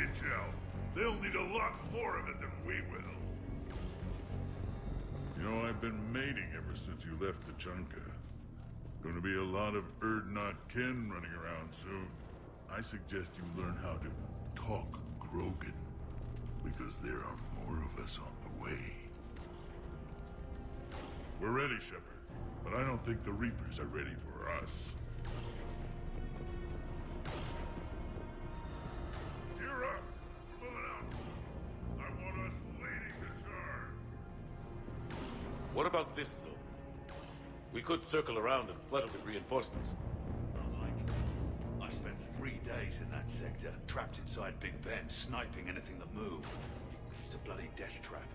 intel. They'll need a lot more of it than we will. You know, I've been mating ever since you left the Chunka. Gonna be a lot of Urdnot Ken running around soon. I suggest you learn how to talk Krogan, because there are more of us on the way. We're ready, Shepard, but I don't think the Reapers are ready for us. Gear up! Moving out! I want us leading the charge! What about this zone? We could circle around and flood it with reinforcements. I spent 3 days in that sector, trapped inside Big Ben, sniping anything that moved. It's a bloody death trap.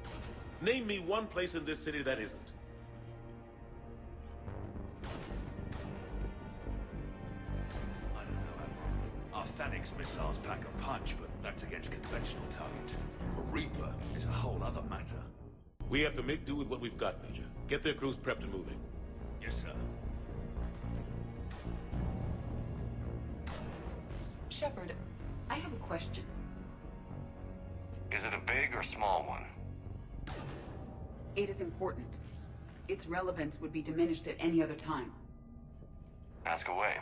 Name me one place in this city that isn't. I don't know, Admiral. Our Thanix missiles pack a punch, but that's against conventional targets. A Reaper is a whole other matter. We have to make do with what we've got, Major. Get their crews prepped and moving. Yes, sir. Shepard, I have a question. Is it a big or small one? It is important. Its relevance would be diminished at any other time. Ask away.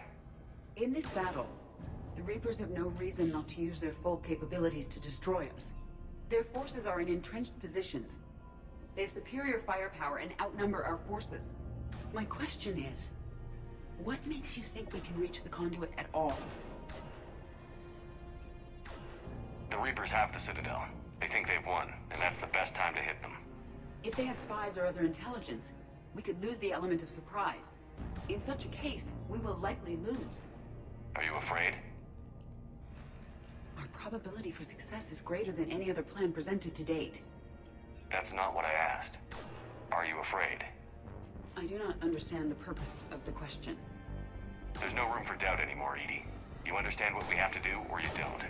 In this battle, the Reapers have no reason not to use their full capabilities to destroy us. Their forces are in entrenched positions. They have superior firepower and outnumber our forces. My question is, what makes you think we can reach the conduit at all? The Reapers have the Citadel. They think they've won, and that's the best time to hit them. If they have spies or other intelligence, we could lose the element of surprise. In such a case, we will likely lose. Are you afraid? Our probability for success is greater than any other plan presented to date. That's not what I asked. Are you afraid? I do not understand the purpose of the question. There's no room for doubt anymore, EDI. You understand what we have to do, or you don't.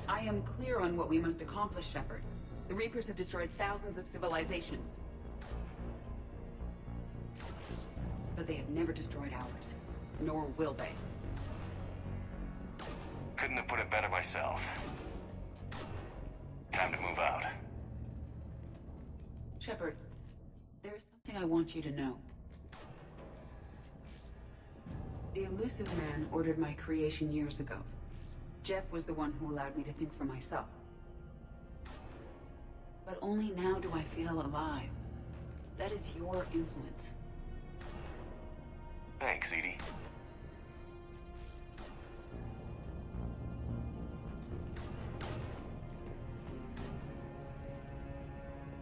I am clear on what we must accomplish, Shepard. The Reapers have destroyed thousands of civilizations. But they have never destroyed ours. Nor will they. Couldn't have put it better myself. Time to move out. Shepard, there is something I want you to know. The Illusive Man ordered my creation years ago. Jeff was the one who allowed me to think for myself. But only now do I feel alive. That is your influence. Thanks, EDI.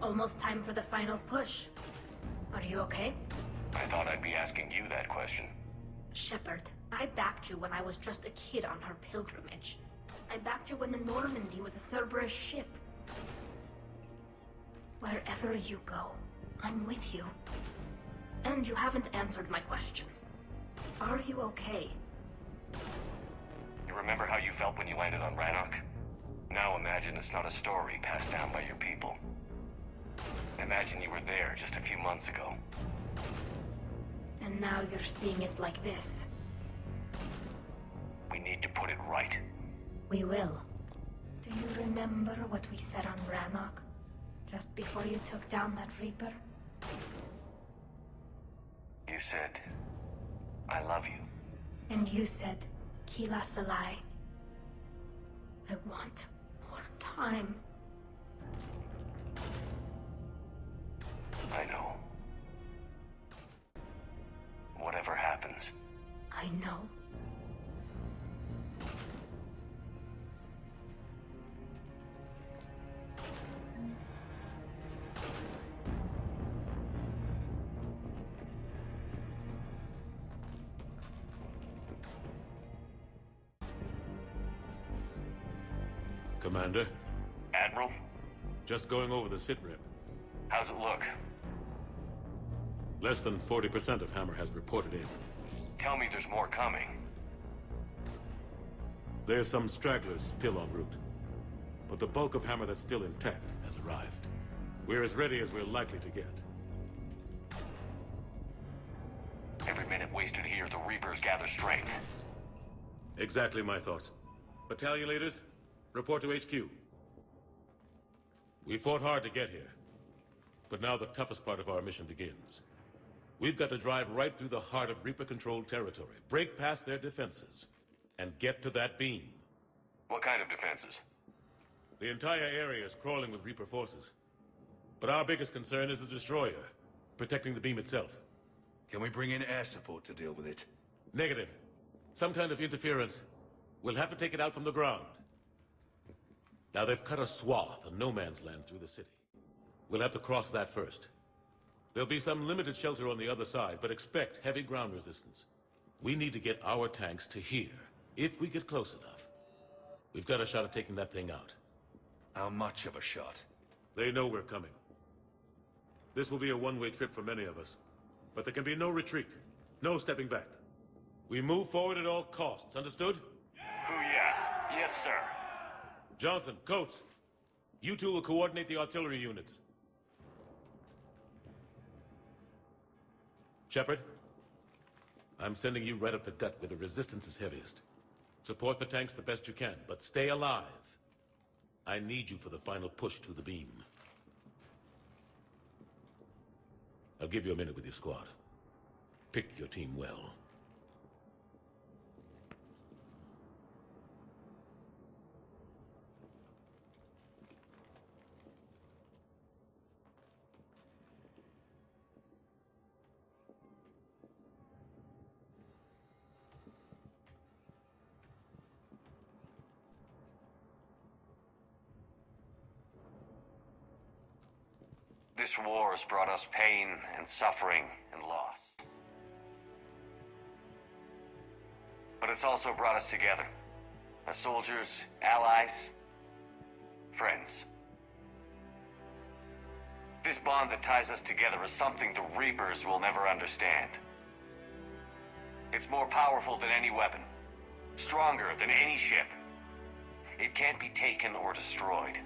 Almost time for the final push. Are you okay? I thought I'd be asking you that question. Shepard, I backed you when I was just a kid on her pilgrimage. I backed you when the Normandy was a Cerberus ship. Wherever you go, I'm with you. And you haven't answered my question. Are you okay? You remember how you felt when you landed on Rannoch? Now imagine it's not a story passed down by your people. Imagine you were there just a few months ago. And now you're seeing it like this. We need to put it right. We will. Do you remember what we said on Rannoch? Just before you took down that Reaper? You said, I love you. And you said, Kila Salai. I want more time. I know. Whatever happens. I know. Commander? Admiral? Just going over the sitrep. How's it look? Less than 40% of Hammer has reported in. Tell me there's more coming. There's some stragglers still en route. But the bulk of Hammer that's still intact has arrived. We're as ready as we're likely to get. Every minute wasted here, the Reapers gather strength. Exactly my thoughts. Battalion leaders, report to HQ. We fought hard to get here, but now the toughest part of our mission begins. We've got to drive right through the heart of Reaper-controlled territory, break past their defenses, and get to that beam. What kind of defenses? The entire area is crawling with Reaper forces. But our biggest concern is the destroyer, protecting the beam itself. Can we bring in air support to deal with it? Negative. Some kind of interference. We'll have to take it out from the ground. Now they've cut a swath of no man's land through the city. We'll have to cross that first. There'll be some limited shelter on the other side, but expect heavy ground resistance. We need to get our tanks to here, if we get close enough. We've got a shot at taking that thing out. How much of a shot? They know we're coming. This will be a one-way trip for many of us. But there can be no retreat, no stepping back. We move forward at all costs, understood? Booyah. Yes, sir. Johnson, Coates, you two will coordinate the artillery units. Shepard, I'm sending you right up the gut where the resistance is heaviest. Support the tanks the best you can, but stay alive. I need you for the final push to the beam. I'll give you a minute with your squad. Pick your team well. This war has brought us pain and suffering and loss. But it's also brought us together. As soldiers, allies, friends. This bond that ties us together is something the Reapers will never understand. It's more powerful than any weapon. Stronger than any ship. It can't be taken or destroyed.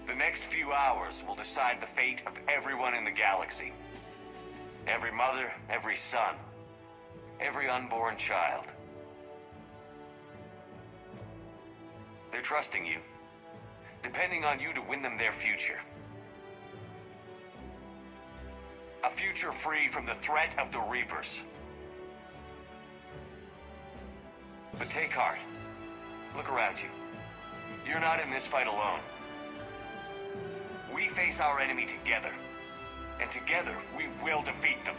The next few hours will decide the fate of everyone in the galaxy. Every mother, every son, every unborn child. They're trusting you, depending on you to win them their future. A future free from the threat of the Reapers. But take heart. Look around you. You're not in this fight alone. We face our enemy together, and together we will defeat them.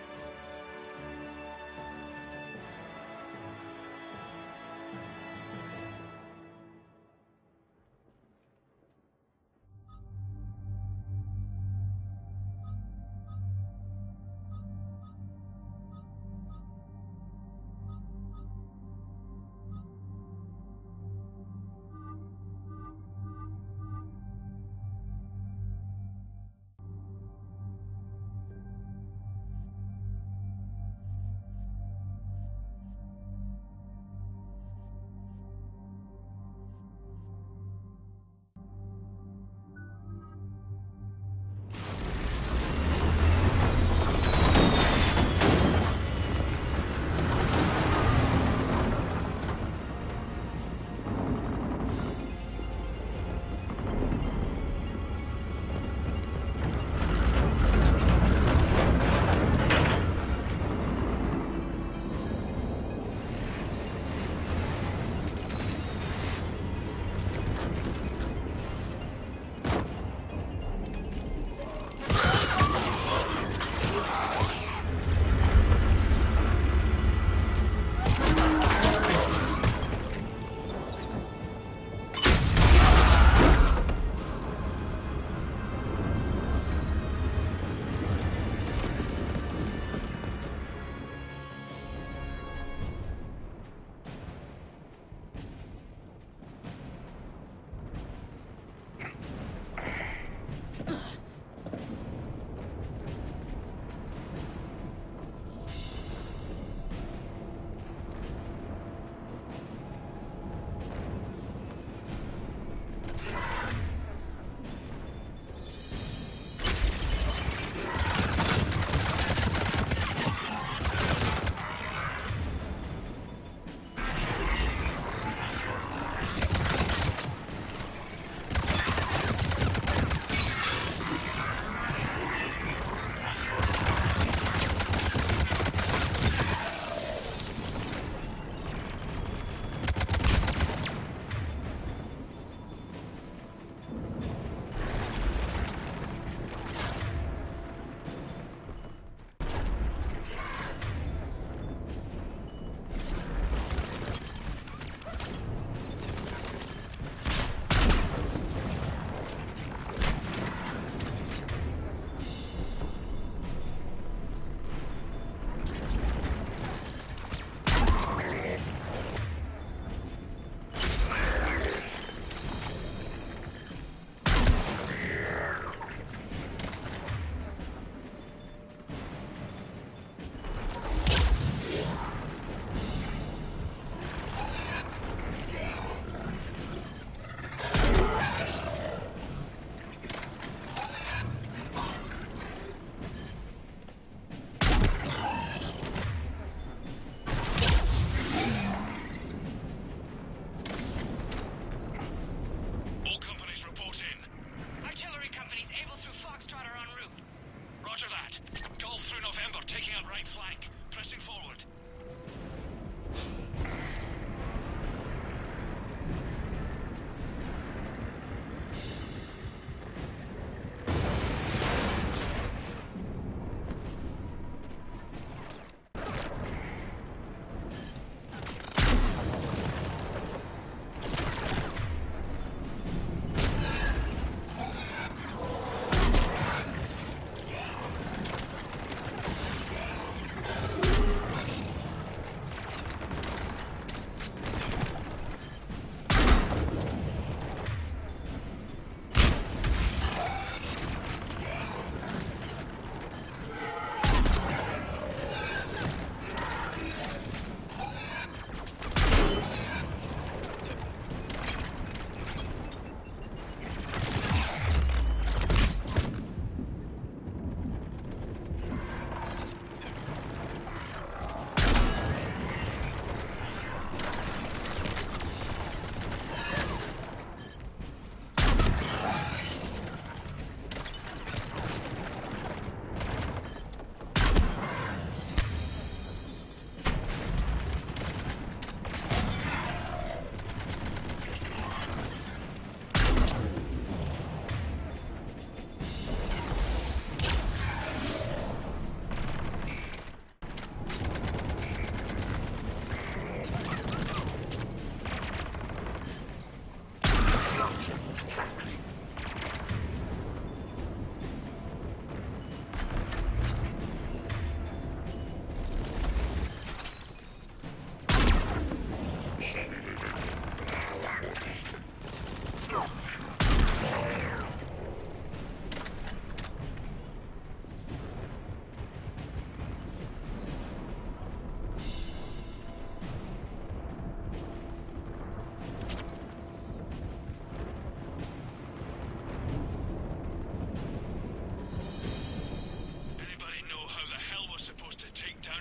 Pressing forward.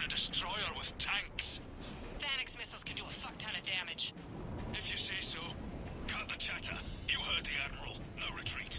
Destroyer with tanks. Phalanx missiles can do a fuck ton of damage. If you say so. Cut the chatter. You heard the Admiral. No retreat.